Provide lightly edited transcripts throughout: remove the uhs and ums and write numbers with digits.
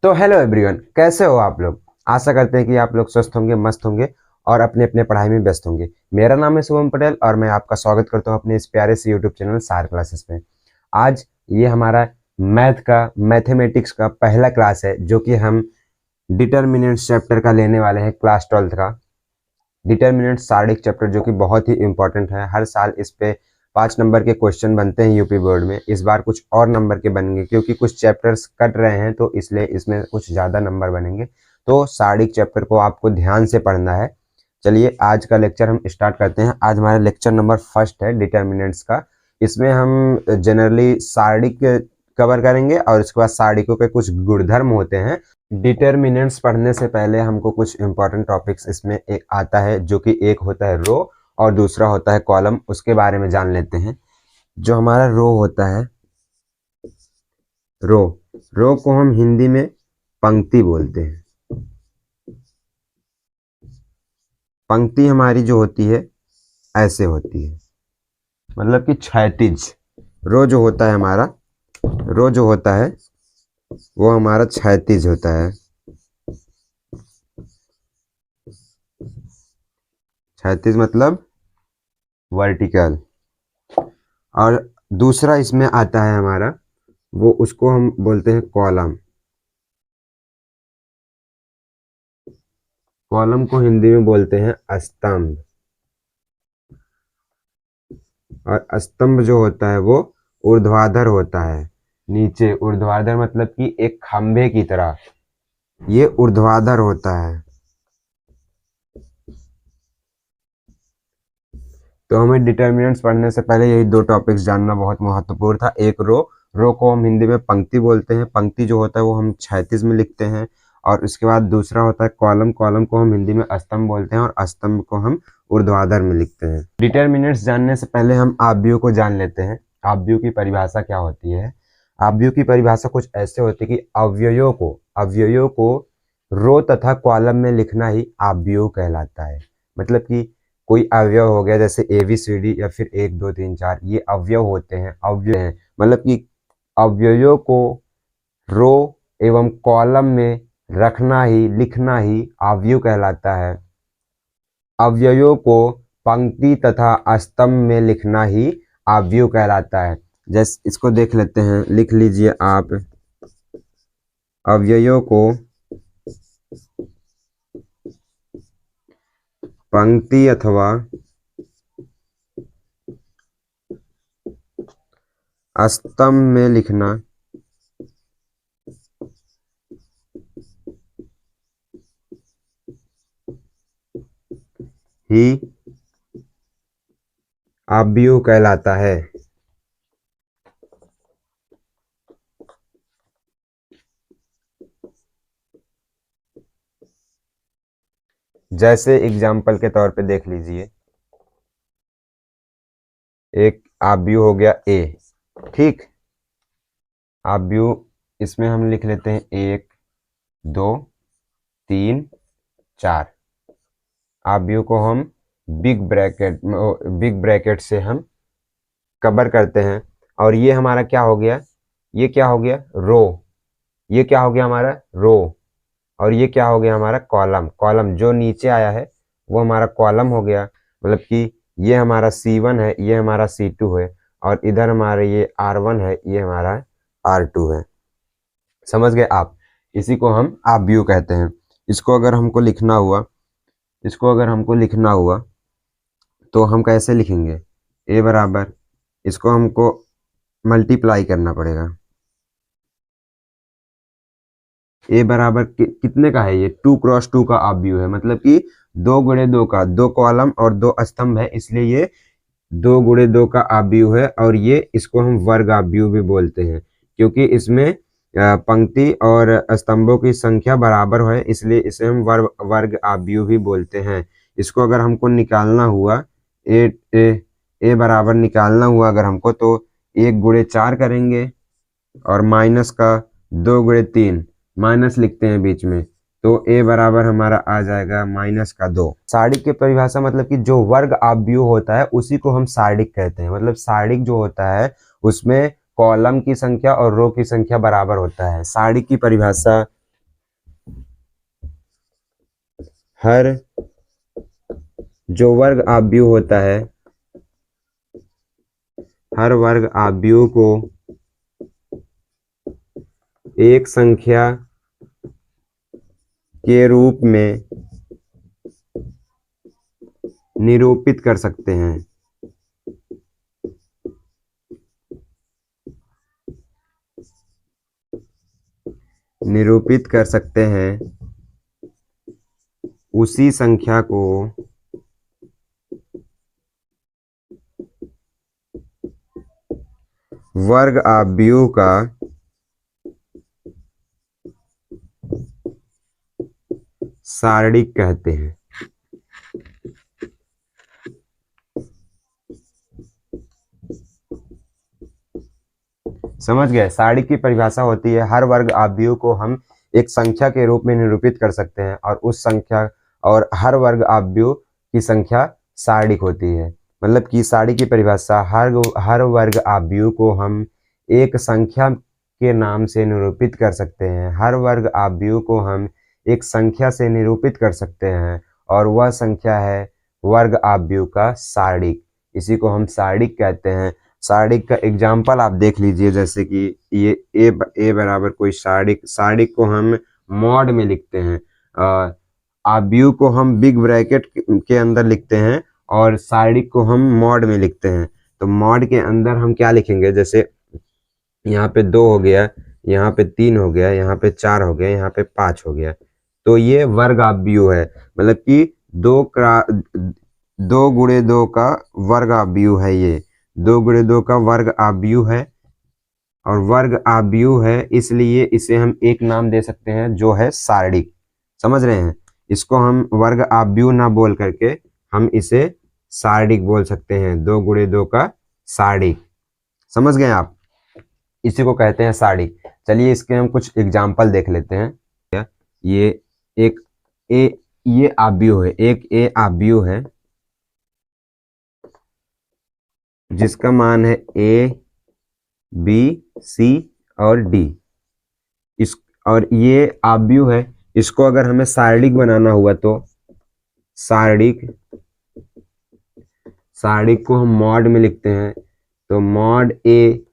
तो hello everyone, कैसे हो आप लोग। आशा करते हैं कि आप लोग स्वस्थ होंगे, मस्त होंगे और अपने अपने पढ़ाई में व्यस्त होंगे। मेरा नाम है शुभम पटेल और मैं आपका स्वागत करता हूं अपने इस प्यारे से यूट्यूब चैनल सार क्लासेस में। आज ये हमारा मैथमेटिक्स का पहला क्लास है जो कि हम डिटर्मिनेंट्स चैप्टर का लेने वाले हैं, क्लास 12th का डिटर्मिनेंट सारणिक चैप्टर, जो कि बहुत ही इंपॉर्टेंट है। हर साल इस पे 5 नंबर के क्वेश्चन बनते हैं यूपी बोर्ड में। इस बार कुछ और नंबर के बनेंगे क्योंकि कुछ चैप्टर्स कट रहे हैं, तो इसलिए इसमें कुछ ज़्यादा नंबर बनेंगे। तो सारणिक चैप्टर को आपको ध्यान से पढ़ना है। चलिए आज का लेक्चर हम स्टार्ट करते हैं। आज हमारा लेक्चर नंबर फर्स्ट है डिटर्मिनेंट्स का। इसमें हम जनरली सारणिक कवर करेंगे और इसके बाद सारणिकों के कुछ गुणधर्म होते हैं। डिटर्मिनेंट्स पढ़ने से पहले हमको कुछ इंपॉर्टेंट टॉपिक्स इसमें एक आता है, जो कि एक होता है रो और दूसरा होता है कॉलम। उसके बारे में जान लेते हैं। जो हमारा रो होता है, रो रो को हम हिंदी में पंक्ति बोलते हैं। पंक्ति हमारी जो होती है ऐसे होती है, मतलब कि क्षैतिज। रो जो होता है हमारा, रो जो होता है वो हमारा क्षैतिज होता है। क्षैतिज मतलब वर्टिकल। और दूसरा इसमें आता है हमारा, वो उसको हम बोलते हैं कॉलम। कॉलम को हिंदी में बोलते हैं स्तंभ। और स्तंभ जो होता है वो ऊर्ध्वाधर होता है। नीचे ऊर्ध्वाधर मतलब कि एक खंभे की तरह ये ऊर्ध्वाधर होता है। तो हमें डिटर्मिनेंट्स पढ़ने से पहले यही दो टॉपिक्स जानना बहुत महत्वपूर्ण था। एक रो को हम हिंदी में पंक्ति बोलते हैं। पंक्ति जो होता है वो हम क्षैतिज में लिखते हैं। और उसके बाद दूसरा होता है कॉलम। कॉलम को हम हिंदी में स्तंभ बोलते हैं और स्तंभ को हम ऊर्ध्वाधर में लिखते हैं। डिटर्मिनेंट्स जानने से पहले हम आव्यूह को जान लेते हैं। आव्यूह की परिभाषा क्या होती है। आव्यूह की परिभाषा कुछ ऐसे होती है कि अवयवों को रो तथा कॉलम में लिखना ही आव्यूह कहलाता है। मतलब कि कोई अवयव हो गया, जैसे ABCD या फिर 1 2 3 4, ये अवयव होते हैं, अवयव हैं। मतलब कि अवयवों को रो एवं कॉलम में रखना ही, लिखना ही अवयव कहलाता है। अवयवों को पंक्ति तथा स्तंभ में लिखना ही अवयव कहलाता है। जैसे इसको देख लेते हैं, लिख लीजिए आप। अवयवों को पंक्ति अथवा स्तंभ में लिखना ही अवयव कहलाता है। जैसे एग्जाम्पल के तौर पे देख लीजिए, एक अवयव हो गया A, ठीक। अवयव इसमें हम लिख लेते हैं 1 2 3 4। अवयव को हम बिग ब्रैकेट से हम कवर करते हैं। और ये हमारा क्या हो गया, ये क्या हो गया रो, ये क्या हो गया हमारा रो। और ये क्या हो गया हमारा कॉलम। कॉलम जो नीचे आया है वो हमारा कॉलम हो गया। मतलब कि ये हमारा C1 है, ये हमारा C2 है, और इधर हमारा ये R1 है, ये हमारा R2 है। समझ गए आप। इसी को हम अवयव कहते हैं। इसको अगर हमको लिखना हुआ तो हम कैसे लिखेंगे। A बराबर, इसको हमको मल्टीप्लाई करना पड़ेगा। A बराबर कितने का है, ये 2 क्रॉस 2 का अवयव है। मतलब कि 2 गुणे 2 का, 2 कॉलम और 2 स्तंभ है, इसलिए ये 2 गुणे 2 का अवयव है। और ये इसको हम वर्ग अवयव भी बोलते हैं, क्योंकि इसमें पंक्ति और स्तंभों की संख्या बराबर है, इसलिए इसे हम वर्ग अवयव भी बोलते हैं। इसको अगर हमको निकालना हुआ, ए बराबर निकालना हुआ अगर हमको, तो 1 गुणे 4 करेंगे और माइनस का 2 गुणे 3, माइनस लिखते हैं बीच में, तो A बराबर हमारा आ जाएगा माइनस का 2। सारणिक की परिभाषा मतलब कि जो वर्ग अवयव होता है उसी को हम सारणिक कहते हैं। मतलब सारणिक जो होता है उसमें कॉलम की संख्या और रो की संख्या बराबर होता है। सारणिक की परिभाषा हर जो वर्ग आव्यूह होता है, हर वर्ग आव्यूह को एक संख्या के रूप में निरूपित कर सकते हैं। निरूपित कर सकते हैं उसी संख्या को वर्ग आव्यूह का सारणिक कहते हैं। समझ गए? सारणिक की परिभाषा होती है हर वर्ग आव्यूह को हम एक संख्या के रूप में निरूपित कर सकते हैं और उस संख्या और हर वर्ग आव्यूह की संख्या सारणिक होती है। मतलब कि सारणिक की परिभाषा हर वर्ग आव्यूह को हम एक संख्या के नाम से निरूपित कर सकते हैं। हर वर्ग आव्यूह को हम एक संख्या से निरूपित कर सकते हैं और वह संख्या है वर्ग आव्यूह का सारणिक। इसी को हम सारणिक कहते हैं। सारणिक का एग्जाम्पल आप देख लीजिए, जैसे कि ये ए बराबर कोई सारणिक को हम मॉड में लिखते हैं, आव्यूह को हम बिग ब्रैकेट के अंदर लिखते हैं और सारणिक को हम मॉड में लिखते हैं। तो मॉड के अंदर हम क्या लिखेंगे, जैसे यहाँ पे 2 हो गया, यहाँ पे 3 हो गया, यहाँ पे 4 हो गया, यहाँ पे 5 हो गया, तो ये वर्ग आव्यूह है। मतलब कि 2 गुणे 2 का वर्ग आव्यूह है। ये 2 गुणे 2 का वर्ग आव्यूह है और वर्ग आव्यूह है, इसलिए इसे हम एक नाम दे सकते हैं जो है सारणिक। समझ रहे हैं? इसको हम वर्ग आव्यूह ना बोल करके हम इसे सारणिक बोल सकते हैं। 2 गुणे 2 का सारणिक। समझ गए आप? इसी को कहते हैं सारणिक। चलिए इसके हम कुछ एग्जाम्पल देख लेते हैं। ये एक ये आव्यूह है, एक ए आव्यूह है जिसका मान है ए बी सी और डी। और ये आव्यूह है, इसको अगर हमें सारणिक बनाना हुआ तो सारणिक को हम मॉड में लिखते हैं। तो मॉड ए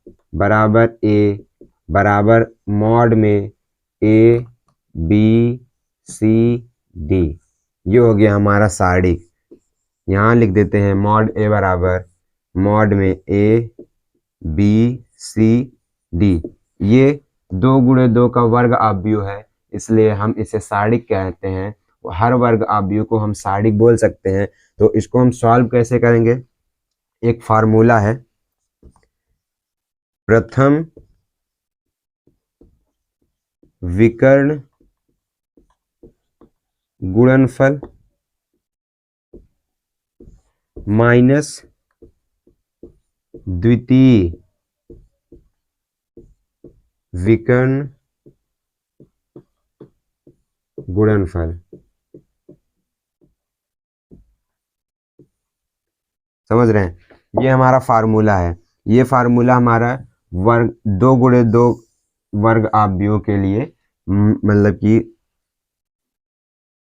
बराबर मॉड में ए बी सी डी। ये हो गया हमारा सारणिक। यहाँ लिख देते हैं मॉड ए बराबर मॉड में ए बी सी डी। ये 2 गुणे 2 का वर्ग आव्यूह है, इसलिए हम इसे सारणिक कहते हैं। हर वर्ग आव्यूह को हम सारणिक बोल सकते हैं। तो इसको हम सॉल्व कैसे करेंगे? एक फार्मूला है, प्रथम विकर्ण गुणनफल माइनस द्वितीय विकर्ण गुणनफल। समझ रहे हैं? ये हमारा फार्मूला है। ये फार्मूला हमारा 2 गुणे 2 वर्ग आव्यूह के लिए, मतलब कि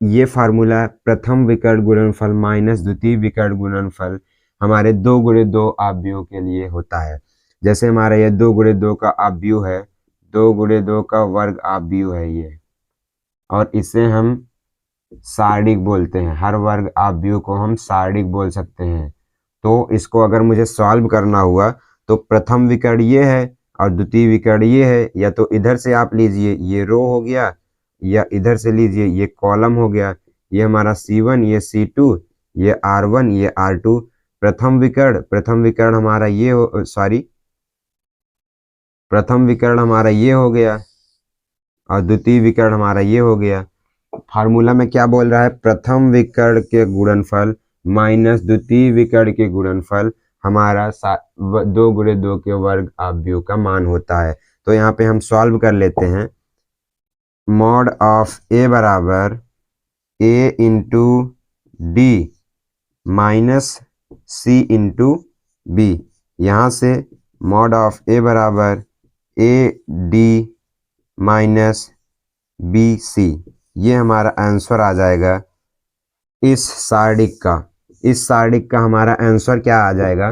ये फार्मूला प्रथम विकर्ण गुणनफल माइनस द्वितीय विकर्ण गुणनफल हमारे 2 गुणे 2 आव्यूह के लिए होता है। जैसे हमारा ये 2 गुणे 2 का आव्यूह है, 2 गुणे 2 का वर्ग आव्यूह है ये, और इसे हम सारणिक बोलते हैं। हर वर्ग आव्यूह को हम सारणिक बोल सकते हैं। तो इसको अगर मुझे सॉल्व करना हुआ तो प्रथम विकर्ण ये है और द्वितीय विकर्ण ये है, या तो इधर से आप लीजिए ये रो हो गया, या इधर से लीजिए ये कॉलम हो गया। ये हमारा C1, ये C2, ये R1, ये R2। प्रथम विकर्ण हमारा ये प्रथम विकर्ण हमारा ये हो गया और द्वितीय विकर्ण हमारा ये हो गया। फार्मूला में क्या बोल रहा है? प्रथम विकर्ण के गुणनफल माइनस द्वितीय विकर्ण के गुणनफल हमारा 2 गुणे 2 के वर्ग आव्यूह का मान होता है। तो यहाँ पे हम सॉल्व कर लेते हैं। मॉड ऑफ ए बराबर A into D minus C into B. यहाँ से मॉड ऑफ ए बराबर A D minus B C, ये हमारा आंसर आ जाएगा इस सारणी का हमारा आंसर क्या आ जाएगा?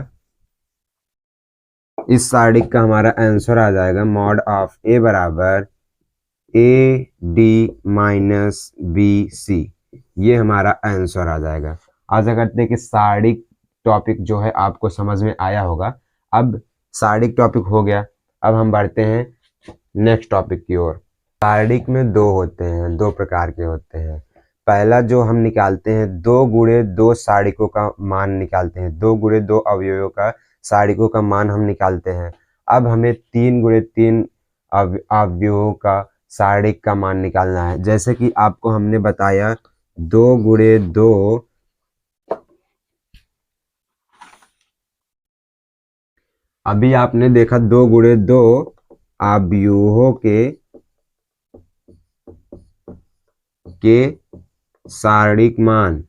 इस सारणी का हमारा आंसर आ जाएगा मॉड ऑफ ए बराबर A D minus B C. ये हमारा आंसर आ जाएगा। आशा करते हैं कि सारणी टॉपिक जो है आपको समझ में आया होगा। अब सारणी टॉपिक हो गया, अब हम बढ़ते हैं नेक्स्ट टॉपिक की ओर। सारणी में दो होते हैं, दो प्रकार के होते हैं। पहला जो हम निकालते हैं, 2 गुणे 2 सारणिकों का मान निकालते हैं, 2 गुणे 2 अवयवों का सारणिकों का मान हम निकालते हैं। अब हमें 3 गुणे 3 अवयवों का सारणिक का मान निकालना है। जैसे कि आपको हमने बताया 2 गुणे 2 अभी आपने देखा 2 गुणे 2 अवयवों के सारणिक मान।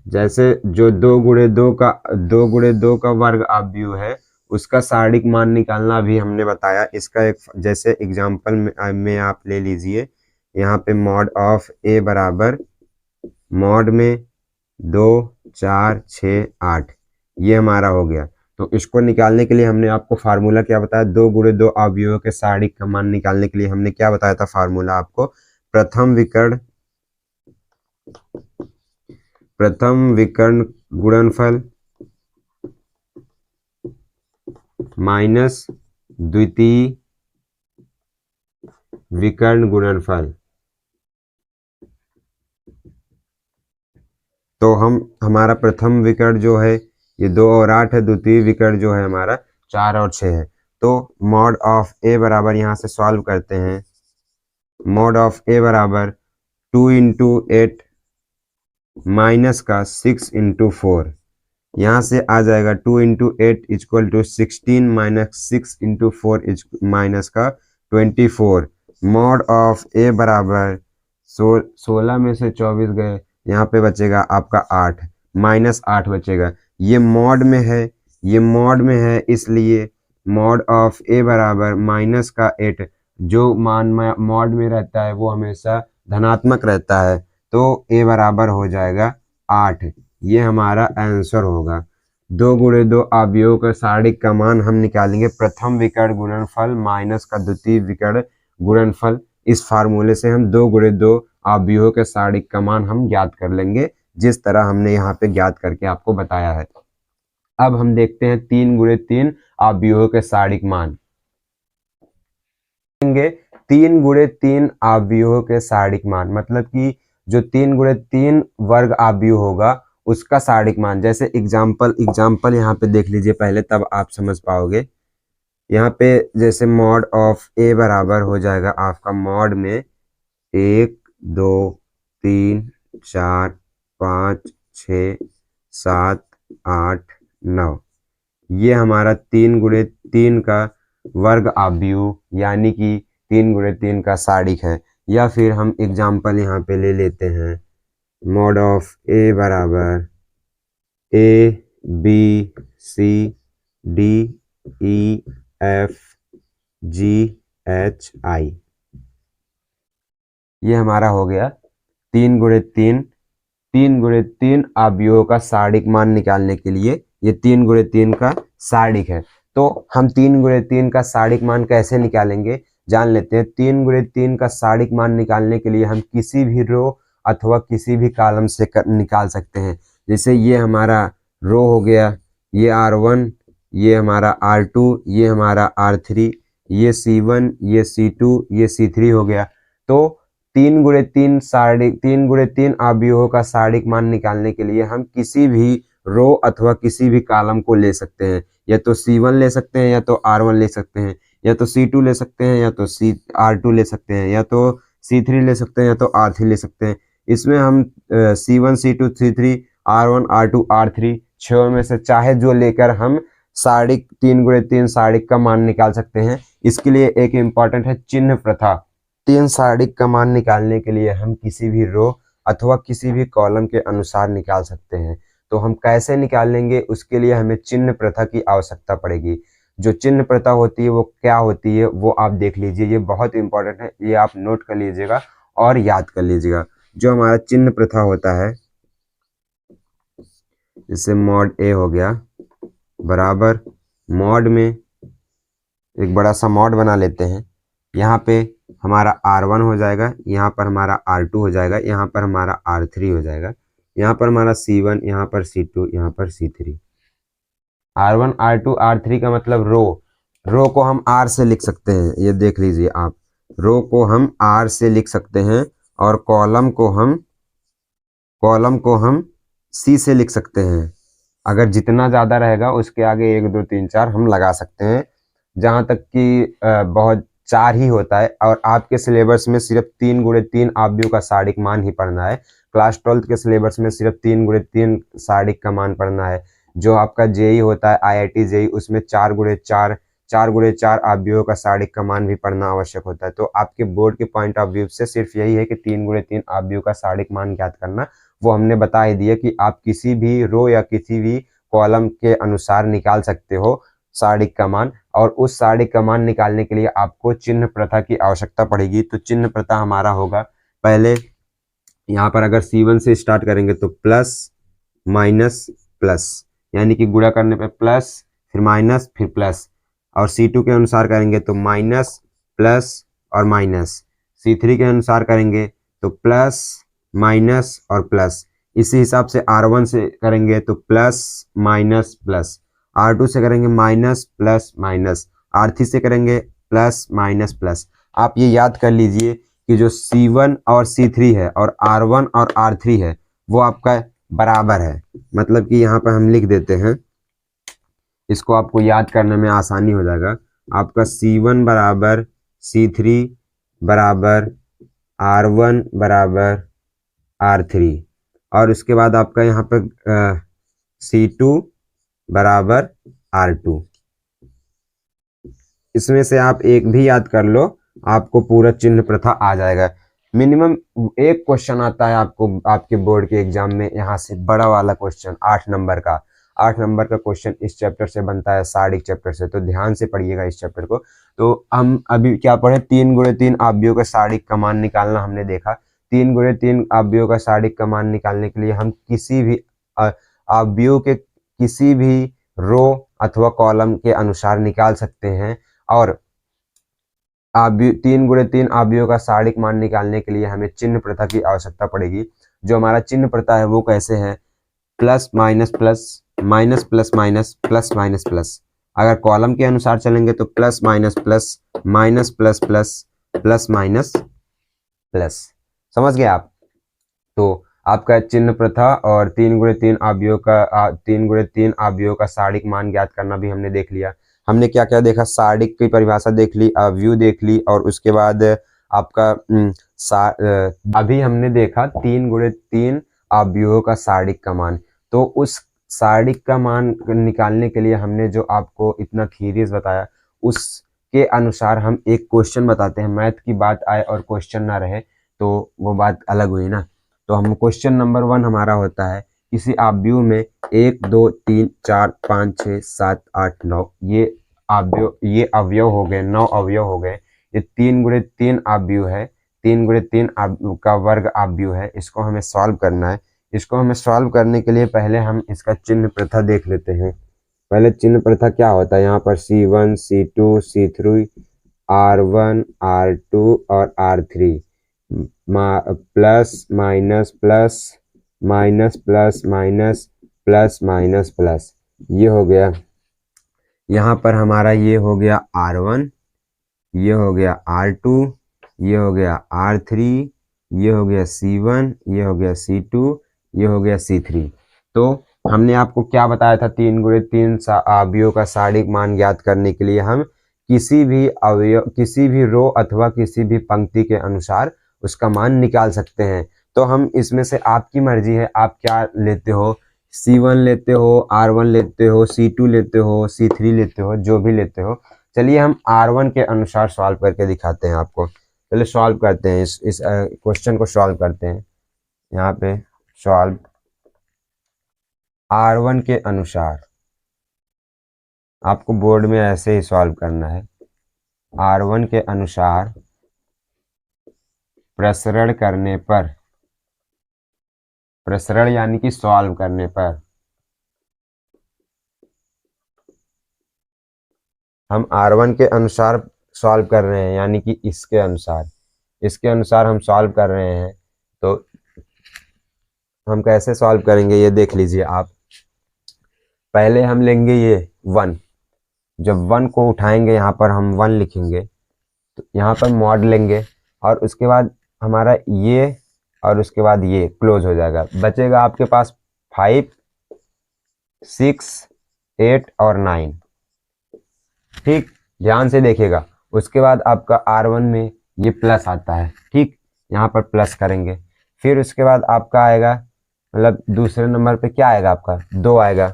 जैसे जो 2 गुणे 2 का वर्ग अवयव है उसका सारणिक मान निकालना भी हमने बताया। इसका एक जैसे एग्जांपल में आप ले लीजिए, यहाँ पे मॉड ऑफ ए बराबर मॉड में 2 4 6 8, ये हमारा हो गया। तो इसको निकालने के लिए हमने आपको फार्मूला क्या बताया? 2 गुणे 2 अवयवों के सारणिक का मान निकालने के लिए हमने क्या बताया था फार्मूला आपको? प्रथम विकर्ण गुणनफल माइनस द्वितीय विकर्ण गुणनफल। तो हमारा प्रथम विकर्ण जो है ये 2 और 8 है, द्वितीय विकर्ण जो है हमारा 4 और 6 है। तो मॉड ऑफ ए बराबर यहाँ से सॉल्व करते हैं, मॉड ऑफ ए बराबर 2 इंटू 8 माइनस का 6 इंटू 4, यहाँ से आ जाएगा 2 into 8 equal to 16 minus 6 into 4 minus का 24। मॉड ऑफ ए बराबर 16 में से 24 गए, यहाँ पे बचेगा आपका 8, माइनस 8 बचेगा। ये मॉड में है, ये मॉड में है, इसलिए मॉड ऑफ ए बराबर माइनस का 8, जो मान मॉड में रहता है वो हमेशा धनात्मक रहता है, तो ए बराबर हो जाएगा 8। ये हमारा आंसर होगा। 2 गुणे 2 अवयवों के सारणिक का मान हम निकालेंगे प्रथम विकर्ण गुणनफल माइनस का द्वितीय विकर्ण गुणनफल। इस फार्मूले से हम 2 गुणे 2 अवयवों के सारणिक का मान हम ज्ञात कर लेंगे, जिस तरह हमने यहाँ पे ज्ञात करके आपको बताया है। अब हम देखते हैं 3 गुणे 3 अवयवों के सारणिक मान। 3 गुणे 3 अवयवों के सारणिक मान मतलब कि जो 3 गुणे 3 वर्ग अवयव होगा उसका सारणिक मान। जैसे एग्जाम्पल यहाँ पे देख लीजिए पहले, तब आप समझ पाओगे। यहाँ पे जैसे मॉड ऑफ ए बराबर हो जाएगा आपका मॉड में 1 2 3 4 5 6 7 8 9, ये हमारा 3 गुणे 3 का वर्ग अवयव यानी कि 3 गुणे 3 का सारणिक है। या फिर हम एग्जाम्पल यहाँ पे ले लेते हैं, मॉड ऑफ ए बराबर A B C D E F G H I, ये हमारा हो गया 3 गुणे 3 अवयवों का सारणिक मान निकालने के लिए ये 3 गुणे 3 का सारणिक है। तो हम 3 गुणे 3 का सारणिक मान कैसे निकालेंगे जान लेते हैं। 3 गुणे 3 का सारणिक मान निकालने के लिए हम किसी भी रो अथवा किसी भी कॉलम से निकाल सकते हैं। जैसे ये हमारा रो हो गया, ये R1, ये हमारा R2, ये हमारा R3, ये C1, ये C2, ये C3 हो गया। तो 3 गुणे 3 अवयवों का सारणिक मान निकालने के लिए हम किसी भी रो अथवा किसी भी कॉलम को ले सकते हैं। या तो C1 ले सकते हैं, या तो R1 ले सकते हैं, या तो C2 ले सकते हैं, या तो R2 ले सकते हैं, या तो C3 ले सकते हैं, या तो R3 ले सकते हैं। इसमें हम C1 C2 C3 R1 R2 R3 छह में से चाहे जो लेकर हम सारणिक 3 गुणे 3 सारणिक का मान निकाल सकते हैं। इसके लिए एक इम्पॉर्टेंट है चिन्ह प्रथा। 3 सारणिक का मान निकालने के लिए हम किसी भी रो अथवा किसी भी कॉलम के अनुसार निकाल सकते हैं। तो हम कैसे निकालेंगे, उसके लिए हमें चिन्ह प्रथा की आवश्यकता पड़ेगी। जो चिन्ह प्रथा होती है वो क्या होती है वो आप देख लीजिए, ये बहुत इंपॉर्टेंट है, ये आप नोट कर लीजिएगा और याद कर लीजिएगा। जो हमारा चिन्ह प्रथा होता है, जैसे मॉड ए हो गया बराबर मॉड में एक बड़ा सा मॉड बना लेते हैं। यहाँ पे हमारा R1 हो जाएगा, यहाँ पर हमारा R2 हो जाएगा, यहाँ पर हमारा R3 हो जाएगा, यहाँ पर हमारा C1, यहाँ पर C2, यहाँ पर C3। R1 R2 R3 का मतलब रो को हम R से लिख सकते हैं, ये देख लीजिए आप, रो को हम R से लिख सकते हैं और कॉलम को हम C से लिख सकते हैं। अगर जितना ज़्यादा रहेगा उसके आगे 1 2 3 4 हम लगा सकते हैं, जहाँ तक कि बहुत 4 ही होता है। और आपके सिलेबस में सिर्फ 3 × 3 आव्यूह का सारणिक मान ही पढ़ना है। क्लास 12th के सिलेबस में सिर्फ 3 × 3 सारणिक का मान पढ़ना है। जो आपका जेई होता है, IIT जेई, उसमें 4 × 4 आव्यूहों का सारणिक का मान भी पढ़ना आवश्यक होता है। तो आपके बोर्ड के पॉइंट ऑफ व्यू से सिर्फ यही है कि 3 × 3 आव्यूह का सारणिक मान ज्ञात करना। वो हमने बता ही दिया कि आप किसी भी रो या किसी भी कॉलम के अनुसार निकाल सकते हो सारणिक का मान, और उस सारणिक का मान निकालने के लिए आपको चिन्ह प्रथा की आवश्यकता पड़ेगी। तो चिन्ह प्रथा हमारा होगा, पहले यहाँ पर अगर C1 से स्टार्ट करेंगे तो प्लस माइनस प्लस, यानी कि गुणा करने पे प्लस फिर माइनस फिर प्लस, और C2 के अनुसार करेंगे तो माइनस प्लस और माइनस, C3 के अनुसार करेंगे तो प्लस माइनस और प्लस। इसी हिसाब से R1 से करेंगे तो प्लस माइनस प्लस, R2 से करेंगे माइनस प्लस माइनस, R3 से करेंगे प्लस माइनस प्लस। आप ये याद कर लीजिए कि जो C1 और C3 है और R1 और R3 है वो आपका बराबर है। मतलब कि यहाँ पर हम लिख देते हैं, इसको आपको याद करने में आसानी हो जाएगा। आपका C1 बराबर C3 बराबर R1 बराबर R3, और उसके बाद आपका यहाँ पे C2 बराबर R2। इसमें से आप एक भी याद कर लो, आपको पूरा चिन्ह प्रथा आ जाएगा। मिनिमम एक क्वेश्चन आता है आपको आपके बोर्ड के एग्जाम में, यहाँ से बड़ा वाला क्वेश्चन 8 नंबर का। 8 नंबर का क्वेश्चन इस चैप्टर से बनता है, सारणिक चैप्टर से, तो ध्यान से पढ़िएगा इस चैप्टर को। तो हम अभी क्या पढ़े, 3 × 3 आव्यूहों का सारणिक का मान निकालना हमने देखा। 3 × 3 आव्यूहों का सारणिक का मान निकालने के लिए हम किसी भी आव्यूह के किसी भी रो अथवा कॉलम के अनुसार निकाल सकते हैं। और 3 × 3 आव्यूहों का सारणिक मान निकालने के लिए हमें चिन्ह प्रथा की आवश्यकता पड़ेगी। जो हमारा चिन्ह प्रथा है वो कैसे है, plus minus plus, minus plus minus, plus minus plus. अगर कॉलम के अनुसार चलेंगे तो plus minus plus, minus plus plus, plus minus plus. समझ गए आप? तो आपका चिन्ह प्रथा और 3 × 3 आव्यूहों का सारणिक मान ज्ञात करना भी हमने देख लिया। हमने क्या क्या देखा, सारणिक की परिभाषा देख ली, आव्यूह देख ली, और उसके बाद आपका अभी हमने देखा 3 × 3 आव्यूहों का सारणिक का मान। तो उस सारणिक का मान निकालने के लिए हमने जो आपको इतना थीरीज बताया, उसके अनुसार हम एक क्वेश्चन बताते हैं। मैथ की बात आए और क्वेश्चन ना रहे तो वो बात अलग हुई ना। तो हम क्वेश्चन नंबर 1 हमारा होता है, किसी आव्यूह में 1 2 3 4 5 6 7 8 9 ये अवयव हो गए, 9 अवयव हो गए। ये 3 × 3 आव्यूह है, 3 × 3 का वर्ग आव्यूह है। इसको हमें सॉल्व करना है। इसको हमें सॉल्व करने के लिए पहले हम इसका चिन्ह प्रथा देख लेते हैं। पहले चिन्ह प्रथा क्या होता है, यहाँ पर C1 C2 C3 R1 R2 और R3, plus minus plus, minus plus minus, plus minus plus, ये हो गया। यहाँ पर हमारा ये हो गया R1, ये हो गया R2, ये हो गया R3, ये हो गया C1, ये हो गया C2, ये हो गया C3। तो हमने आपको क्या बताया था, 3 × 3 आव्यूहों का सारणिक मान ज्ञात करने के लिए हम किसी भी रो अथवा किसी भी पंक्ति के अनुसार उसका मान निकाल सकते हैं। तो हम इसमें से आपकी मर्जी है, आप क्या लेते हो, C1 लेते हो, R1 लेते हो, C2 लेते हो, C3 लेते हो, जो भी लेते हो। चलिए हम R1 के अनुसार सॉल्व करके दिखाते हैं आपको। चलिए सॉल्व करते हैं, इस क्वेश्चन को सॉल्व करते हैं। यहाँ पे सॉल्व R1 के अनुसार, आपको बोर्ड में ऐसे ही सॉल्व करना है। R1 के अनुसार प्रसरण करने पर, प्रसरण यानी कि सॉल्व करने पर हम R1 के अनुसार सॉल्व कर रहे हैं, यानी कि इसके अनुसार हम सॉल्व कर रहे हैं। तो हम कैसे सॉल्व करेंगे ये देख लीजिए आप। पहले हम लेंगे ये 1, जब 1 को उठाएंगे यहाँ पर हम 1 लिखेंगे, तो यहाँ पर मॉड लेंगे और उसके बाद हमारा ये और उसके बाद ये क्लोज हो जाएगा। बचेगा आपके पास 5, 6, 8 और 9। ठीक, ध्यान से देखिएगा। उसके बाद आपका R1 में ये प्लस आता है। ठीक, यहाँ पर प्लस करेंगे। फिर उसके बाद आपका आएगा, मतलब दूसरे नंबर पे क्या आएगा आपका, 2 आएगा।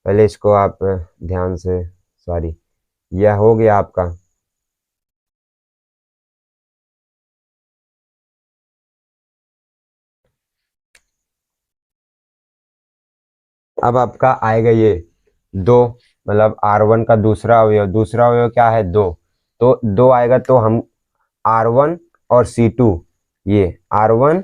पहले इसको आप ध्यान से, सॉरी, यह हो गया आपका। अब आपका आएगा ये 2, मतलब R1 का दूसरा अवयव क्या है, 2। तो 2 आएगा तो हम R1 और C2, ये R1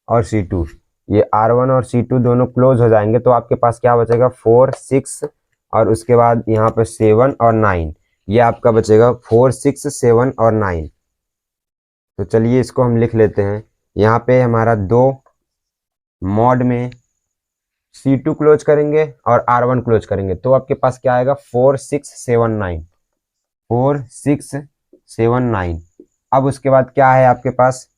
और C2, ये R1 और C2 दोनों क्लोज हो जाएंगे। तो आपके पास क्या बचेगा, 4, 6 और उसके बाद यहाँ पर 7 और 9। ये आपका बचेगा 4, 6, 7 और 9। तो चलिए इसको हम लिख लेते हैं। यहाँ पे हमारा 2 मॉड में C2 क्लोज करेंगे और R1 क्लोज करेंगे, तो आपके पास क्या आएगा, 4, 6, 7, 9, 4, 6, 7, 9। अब उसके बाद क्या है आपके पास,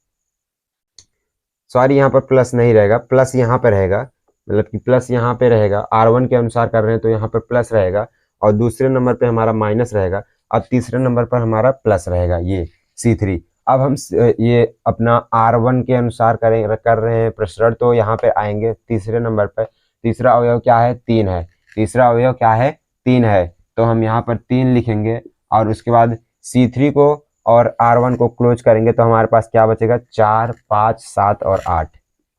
सॉरी यहाँ पर प्लस नहीं रहेगा, प्लस यहाँ पे रहेगा, मतलब कि प्लस यहाँ पे रहेगा। R1 के अनुसार कर रहे हैं तो यहाँ पर प्लस रहेगा और दूसरे नंबर पे हमारा माइनस रहेगा। अब तीसरे नंबर पर हमारा प्लस रहेगा, ये C3। अब हम ये अपना R1 के अनुसार कर रहे हैं प्रसरण, तो यहाँ पे आएंगे तीसरे नंबर पर। तीसरा अवयव क्या है, 3 है। तीसरा अवयव क्या है, 3 है। तो हम यहाँ पर 3 लिखेंगे और उसके बाद C3 को और R1 को क्लोज करेंगे तो हमारे पास क्या बचेगा, 4, 5, 7 और 8।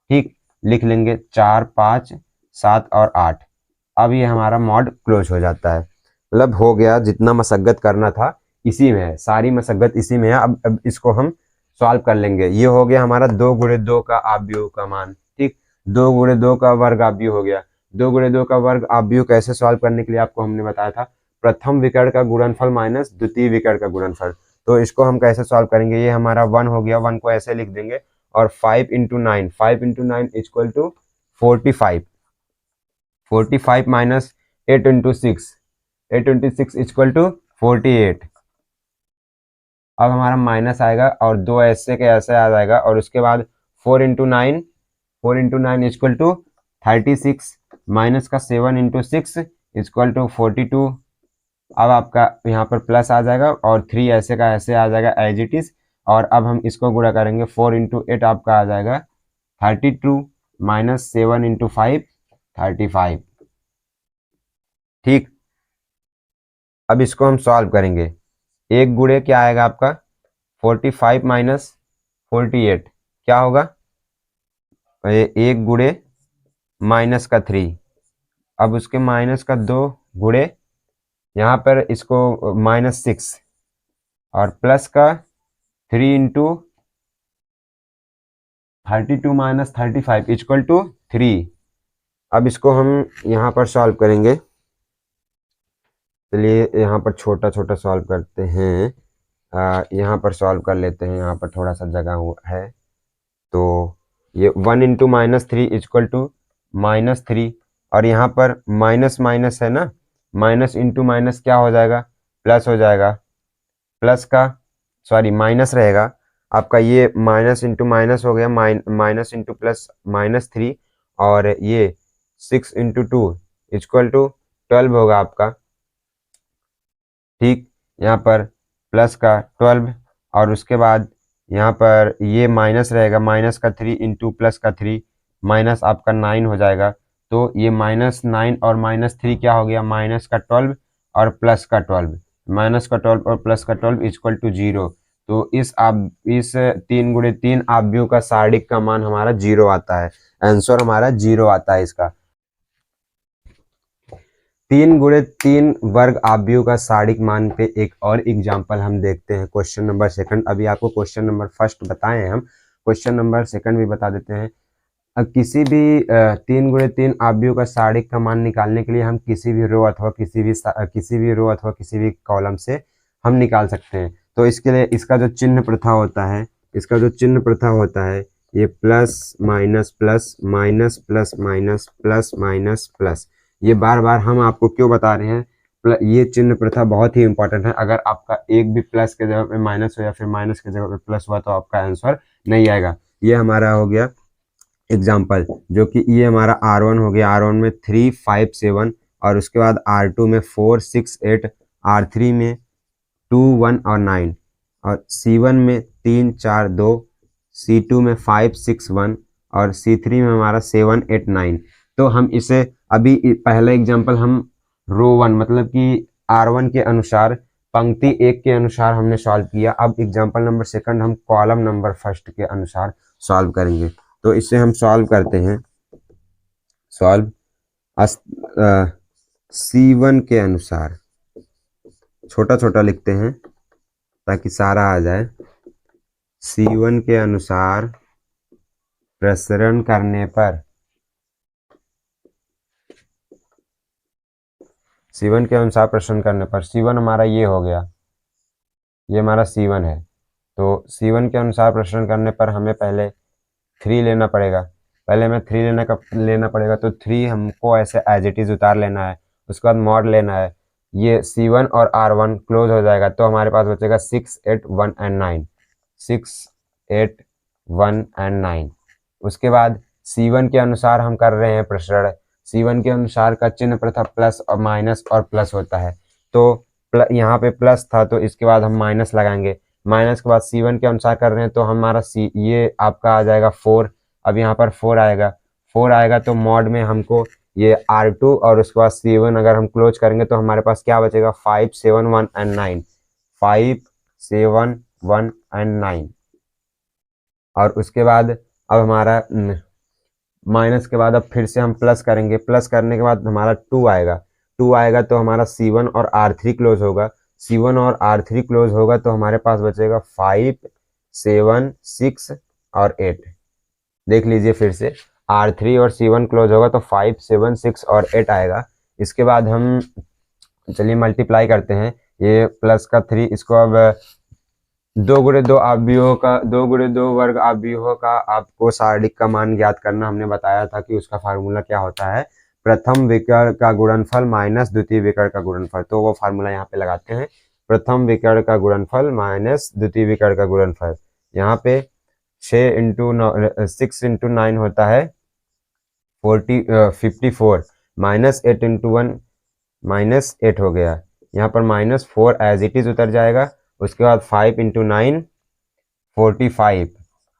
ठीक, लिख लेंगे 4, 5, 7 और 8। अब ये हमारा मॉड क्लोज हो जाता है। मतलब हो गया, जितना मशक्कत करना था इसी में है, सारी मशक्कत इसी में है। अब इसको हम सॉल्व कर लेंगे। ये हो गया हमारा 2 गुणे 2 का आव्यूह का मान। ठीक, 2 गुणे 2 का वर्ग आव्यूह हो गया। 2 गुणे 2 का वर्ग आव्यूह कैसे सॉल्व करने के लिए आपको हमने बताया था, प्रथम विकर्ण का गुणनफल माइनस द्वितीय विकर्ण का गुणनफल। तो इसको हम कैसे सॉल्व करेंगे, ये हमारा 1 हो गया, 1 को ऐसे लिख देंगे और 5 into 9, 5 into 9 equal to 45। 45 minus 8 into 6, 8 into 6 equal to 48। अब हमारा माइनस आएगा और 2 ऐसे के ऐसे आ जाएगा और उसके बाद 4 into 9, 4 into 9 equal to 36 minus का 7 इंटू 6 इक्वल टू 42। अब आपका यहाँ पर प्लस आ जाएगा और 3 ऐसे का ऐसे आ जाएगा एज इट इज। और अब हम इसको गुणा करेंगे, 4 इंटू 8 आपका आ जाएगा 32 माइनस 7 इंटू 5 35। ठीक, अब इसको हम सॉल्व करेंगे। एक गुणे क्या आएगा आपका, 45 माइनस 48 क्या होगा, एक गुणे माइनस का 3। अब उसके माइनस का 2 गुणे, यहाँ पर इसको माइनस 6 और प्लस का 3 इंटू 32 माइनस 35 इक्वल टू 3। अब इसको हम यहाँ पर सॉल्व करेंगे। चलिए यहाँ पर छोटा छोटा सॉल्व करते हैं। यहाँ पर सॉल्व कर लेते हैं, यहाँ पर थोड़ा सा जगह हुआ है। तो ये 1 into minus 3 equal to minus 3 और यहाँ पर माइनस माइनस है ना, माइनस इंटू माइनस क्या हो जाएगा, प्लस हो जाएगा। प्लस का, सॉरी, माइनस रहेगा आपका। ये माइनस इंटू माइनस हो गया, माइनस इंटू प्लस माइनस 3 और ये 6 इंटू 2 इक्वल टू 12 होगा आपका। ठीक, यहाँ पर प्लस का 12 और उसके बाद यहाँ पर ये माइनस रहेगा, माइनस का 3 इंटू प्लस का 3 माइनस आपका 9 हो जाएगा। तो ये माइनस 9 और माइनस 3 क्या हो गया, माइनस का 12 और प्लस का 12, माइनस का 12 और प्लस का 12 इक्वल टू 0। तो इस 3 गुणे 3 आव्यूह का सारणिक का मान हमारा 0 आता है। आंसर हमारा 0 आता है इसका। तीन गुणे तीन वर्ग आव्यूह का सारणिक मान पे एक और एग्जाम्पल हम देखते हैं। क्वेश्चन नंबर सेकंड, अभी आपको क्वेश्चन नंबर फर्स्ट बताए हैं, हम क्वेश्चन नंबर सेकंड भी बता देते हैं। अब किसी भी तीन गुणे तीन आव्यूह का सारणिक का मान निकालने के लिए हम किसी भी रो अथवा किसी भी कॉलम से हम निकाल सकते हैं। तो इसके लिए इसका जो चिन्ह प्रथा होता है, ये plus minus plus minus plus minus plus minus plus, ये बार बार हम आपको क्यों बता रहे हैं, ये चिन्ह प्रथा बहुत ही इंपॉर्टेंट है। अगर आपका एक भी प्लस के जगह पे माइनस हो या फिर माइनस के जगह पे प्लस हुआ तो आपका आंसर नहीं आएगा। ये हमारा हो गया एग्जाम्पल, जो कि ये हमारा R1 हो गया। R1 में 3 5 7 और उसके बाद R2 में 4 6 8, R3 में 2 1 और 9 और C1 में 3 4 2, C2 में 5 6 1 और C3 में हमारा 7 8 9। तो हम इसे अभी पहला एग्जाम्पल हम रो 1 मतलब कि R1 के अनुसार पंक्ति 1 के अनुसार हमने सॉल्व किया। अब एग्जाम्पल नंबर सेकंड हम कॉलम नंबर फर्स्ट के अनुसार सॉल्व करेंगे। तो इसे हम सॉल्व करते हैं। सॉल्व C1 के अनुसार छोटा छोटा लिखते हैं ताकि सारा आ जाए। C1 के अनुसार प्रसरण करने पर, C1 के अनुसार प्रसरण करने पर C1 हमारा ये हो गया, ये हमारा C1 है। तो C1 के अनुसार प्रसरण करने पर हमें पहले 3 लेना पड़ेगा। लेना पड़ेगा तो 3 हमको ऐसे एज इट इज उतार लेना है। उसके बाद मॉड लेना है, ये C1 और R1 क्लोज हो जाएगा तो हमारे पास बचेगा 6 8 1 एंड 9, 6 8 1 एंड 9। उसके बाद C1 के अनुसार हम कर रहे हैं प्रसरण। C1 के अनुसार का चिन्ह प्रथा प्लस और माइनस और प्लस होता है। तो यहाँ पे प्लस था तो इसके बाद हम माइनस लगाएंगे। माइनस के बाद C1 के अनुसार कर रहे हैं तो हमारा ये आपका आ जाएगा 4। अब यहाँ पर 4 आएगा तो मॉड में हमको ये R2 और उसके बाद C1 अगर हम क्लोज करेंगे तो हमारे पास क्या बचेगा, 5 7 1 एंड 9, 5 7 1 एंड 9। और उसके बाद अब हमारा माइनस के बाद अब फिर से हम प्लस करेंगे। प्लस करने के बाद हमारा 2 आएगा तो हमारा C1 और R3 क्लोज होगा। C1 और R3 क्लोज होगा तो हमारे पास बचेगा 5 7 6 और 8। देख लीजिए फिर से, R3 और C1 क्लोज होगा तो 5 7 6 और 8 आएगा। इसके बाद हम चलिए मल्टीप्लाई करते हैं, ये प्लस का 3, इसको अब 2 गुणे 2 वर्ग आव्यूहों का आपको सारणिक का मान ज्ञात करना हमने बताया था कि उसका फार्मूला क्या होता है, प्रथम विकर्ण का गुणनफल माइनस द्वितीय विकर्ण का गुणनफल। तो वो फार्मूला यहाँ पे लगाते हैं, प्रथम विकर्ण का गुणनफल माइनस द्वितीय विकर्ण का गुणनफल। यहाँ पे 6 इंटू 9 होता है 54, माइनस 8 इंटू 1 माइनस 8 हो गया। यहाँ पर माइनस 4 एज इट इज उतर जाएगा। उसके बाद 5 इंटू 9 45,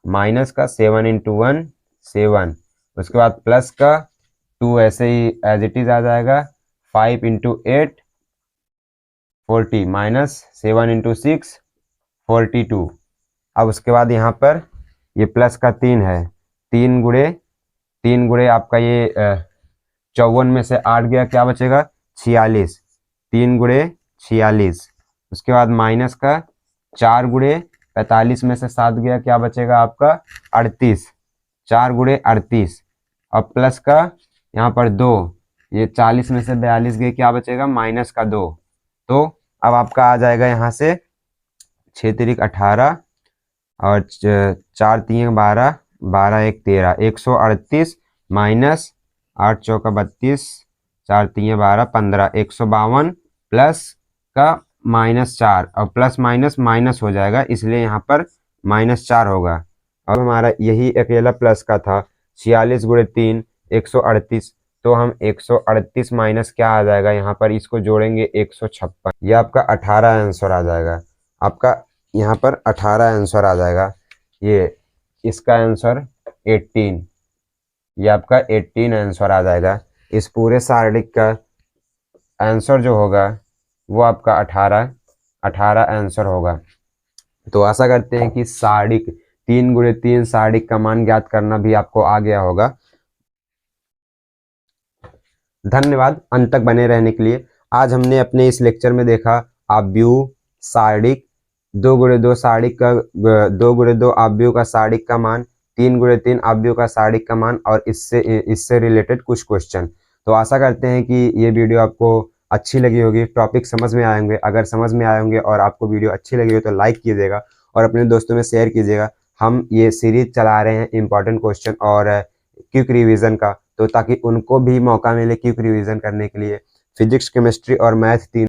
माइनस का 7 इंटू 1 7, उसके बाद प्लस का 2 ऐसे ही एज इट इज आ जाएगा। 5 इंटू 8 40, माइनस 7 इंटू 6 42। अब उसके बाद यहाँ पर ये प्लस का 3 है, 3 गुणे आपका ये 54 में से 8 गया, क्या बचेगा 46, 3 गुणे 46। उसके बाद माइनस का 4 गुणे 45 में से 7 गया, क्या बचेगा आपका 38, 4 गुणे 38। अब प्लस का यहाँ पर 2, ये 40 में से 42 गए, क्या बचेगा माइनस का 2। तो अब आपका आ जाएगा यहाँ से 6 तिरिक 18 और 4 3 12, 12 1 13, 138 माइनस 8 चौका 32, 4 3 12 15, 152 प्लस का -4 और प्लस माइनस माइनस हो जाएगा, इसलिए यहाँ पर -4 होगा। अब हमारा यही अकेला प्लस का था, 46 गुणे 3 138। तो हम 138 माइनस क्या आ जाएगा, यहाँ पर इसको जोड़ेंगे 156, ये आपका 18 आंसर आ जाएगा। आपका यहाँ पर 18 आंसर आ जाएगा। ये इसका आंसर 18, ये आपका 18 आंसर आ जाएगा। इस पूरे सारणिक का आंसर जो होगा वो आपका 18 आंसर होगा। तो आशा करते हैं कि सारणिक 3 गुणे 3 सारणिक का मान ज्ञात करना भी आपको आ गया होगा। धन्यवाद अंत तक बने रहने के लिए। आज हमने अपने इस लेक्चर में देखा आव्यूह, सारणिक, 2 × 2 सारणिक का 2 × 2 आव्यूह का सारणिक का मान, 3 × 3 आव्यूह का सारणिक का मान और इससे रिलेटेड कुछ क्वेश्चन। तो आशा करते हैं कि ये वीडियो आपको अच्छी लगी होगी, टॉपिक समझ में आए होंगे। अगर समझ में आए होंगे और आपको वीडियो अच्छी लगी हो तो लाइक कीजिएगा और अपने दोस्तों में शेयर कीजिएगा। हम ये सीरीज चला रहे हैं इंपॉर्टेंट क्वेश्चन और क्विक रिवीजन का, तो ताकि उनको भी मौका मिले क्विक रिवीजन करने के लिए। फिजिक्स, केमिस्ट्री और मैथ 3